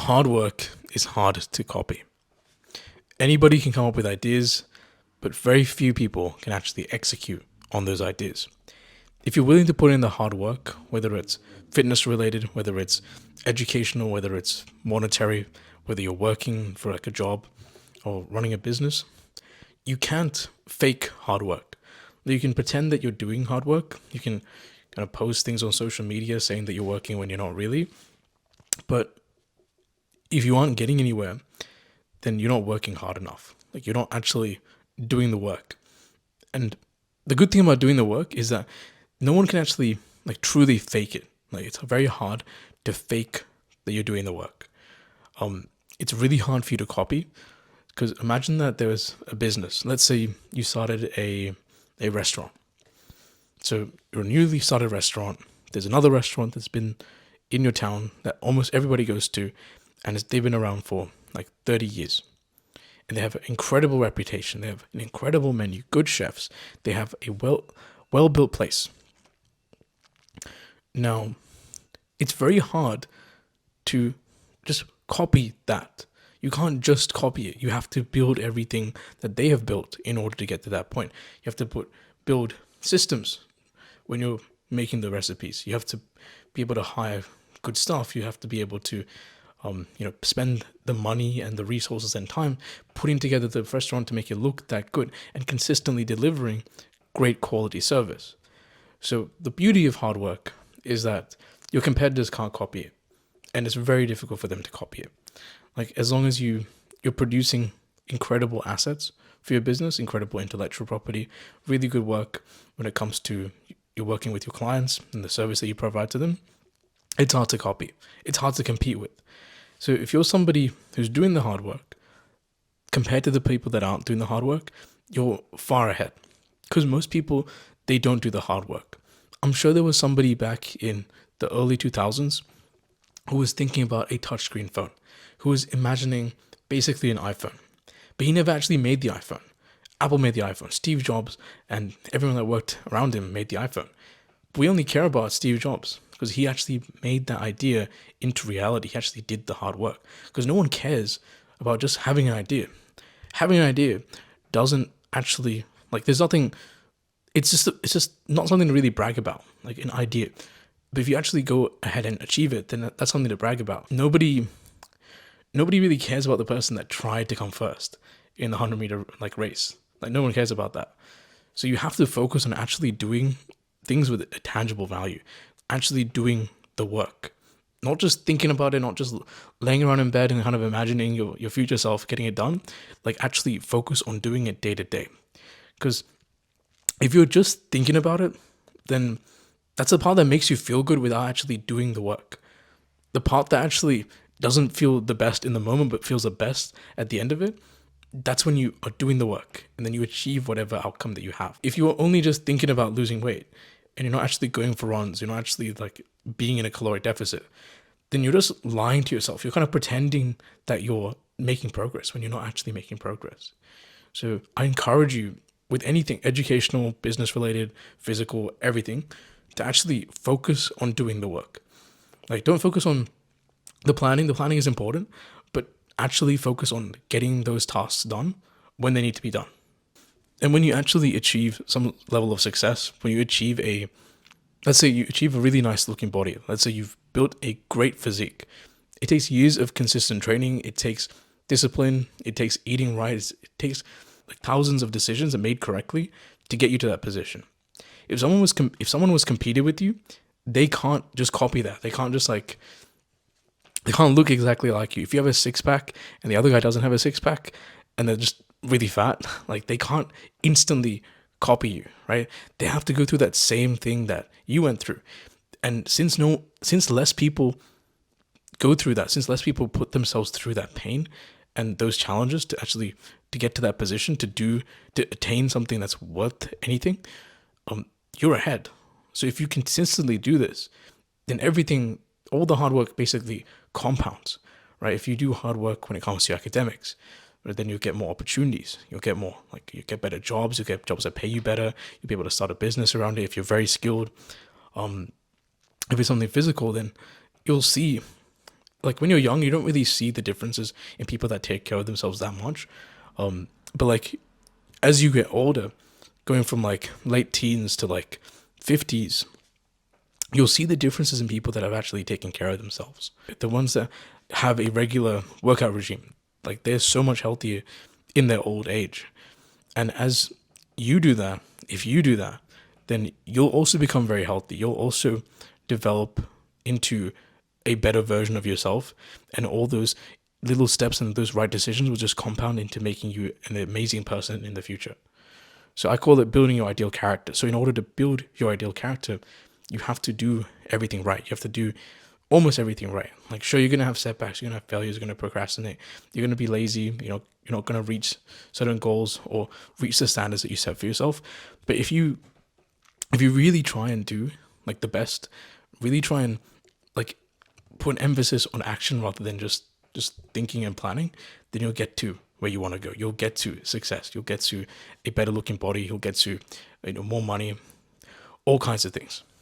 hard work is hard to copy. Anybody can come up with ideas, but very few people can actually execute on those ideas. If you're willing to put in the hard work, whether it's fitness related, whether it's educational, whether it's monetary, whether you're working for like a job or running a business, you can't fake hard work. You can pretend that you're doing hard work. You can kind of post things on social media saying that you're working when you're not really. But if you aren't getting anywhere, then you're not working hard enough. Like, you're not actually doing the work. And the good thing about doing the work is that no one can actually like truly fake it. Like, it's very hard to fake that you're doing the work. It's really hard for you to copy, because imagine that there was a business. Let's say you started a restaurant. So you're a newly started restaurant. There's another restaurant that's been in your town that almost everybody goes to, and they've been around for like 30 years. And they have an incredible reputation. They have an incredible menu, good chefs. They have a well-built place. Now, it's very hard to just copy that. You can't just copy it. You have to build everything that they have built in order to get to that point. You have to build systems when you're making the recipes. You have to be able to hire good staff. You have to be able to spend the money and the resources and time putting together the restaurant to make it look that good and consistently delivering great quality service. So the beauty of hard work is that your competitors can't copy it, and it's very difficult for them to copy it. Like, as long as you're producing incredible assets for your business, incredible intellectual property, really good work when it comes to you're working with your clients and the service that you provide to them, it's hard to copy. It's hard to compete with. So if you're somebody who's doing the hard work, compared to the people that aren't doing the hard work, you're far ahead. Because most people, they don't do the hard work. I'm sure there was somebody back in the early 2000s who was thinking about a touchscreen phone, who was imagining basically an iPhone. But he never actually made the iPhone. Apple made the iPhone. Steve Jobs and everyone that worked around him made the iPhone. We only care about Steve Jobs because he actually made that idea into reality. He actually did the hard work, because no one cares about just having an idea. Having an idea doesn't actually, like, there's nothing, it's just not something to really brag about, like an idea. But if you actually go ahead and achieve it, then that's something to brag about. Nobody really cares about the person that tried to come first in the 100-meter like race. Like, no one cares about that. So you have to focus on actually doing things with a tangible value, actually doing the work, not just thinking about it, not just laying around in bed and kind of imagining your future self getting it done. Like, actually focus on doing it day to day. Because if you're just thinking about it, then that's the part that makes you feel good without actually doing the work. The part that actually doesn't feel the best in the moment but feels the best at the end of it, that's when you are doing the work, and then you achieve whatever outcome that you have. If you are only just thinking about losing weight and you're not actually going for runs, you're not actually like being in a caloric deficit, then you're just lying to yourself. You're kind of pretending that you're making progress when you're not actually making progress. So I encourage you, with anything, educational, business related, physical, everything, to actually focus on doing the work. Like, don't focus on the planning. The planning is important, but actually focus on getting those tasks done when they need to be done. And when you actually achieve some level of success, when you achieve let's say you achieve a really nice looking body, let's say you've built a great physique, it takes years of consistent training, it takes discipline, it takes eating right, it takes like thousands of decisions that made correctly to get you to that position. If someone was competing with you, they can't just copy that. They can't just they can't look exactly like you. If you have a six-pack and the other guy doesn't have a six-pack and they're just really fat, like, they can't instantly copy you, right? They have to go through that same thing that you went through. And since less people go through that, since less people put themselves through that pain and those challenges to get to that position, to attain something that's worth anything, you're ahead. So if you consistently do this, then all the hard work basically compounds, right? If you do hard work when it comes to your academics, then you'll get more opportunities. You'll get better jobs. You'll get jobs that pay you better. You'll be able to start a business around it if you're very skilled. If it's something physical, then you'll see like when you're young, you don't really see the differences in people that take care of themselves that much. But like as you get older, going from like late teens to like 50s, you'll see the differences in people that have actually taken care of themselves. The ones that have a regular workout regime, like they're so much healthier in their old age. And as you do that, if you do that, then you'll also become very healthy. You'll also develop into a better version of yourself, and all those little steps and those right decisions will just compound into making you an amazing person in the future. So I call it building your ideal character. So in order to build your ideal character, you have to do everything right. You have to do almost everything right. Like, sure, you're gonna have setbacks, you're gonna have failures, you're gonna procrastinate, you're gonna be lazy, you're not gonna reach certain goals or reach the standards that you set for yourself. But if you really try and do like the best, really try and like put an emphasis on action rather than just thinking and planning, then you'll get to where you want to go. You'll get to success. You'll get to a better looking body. You'll get to more money, all kinds of things.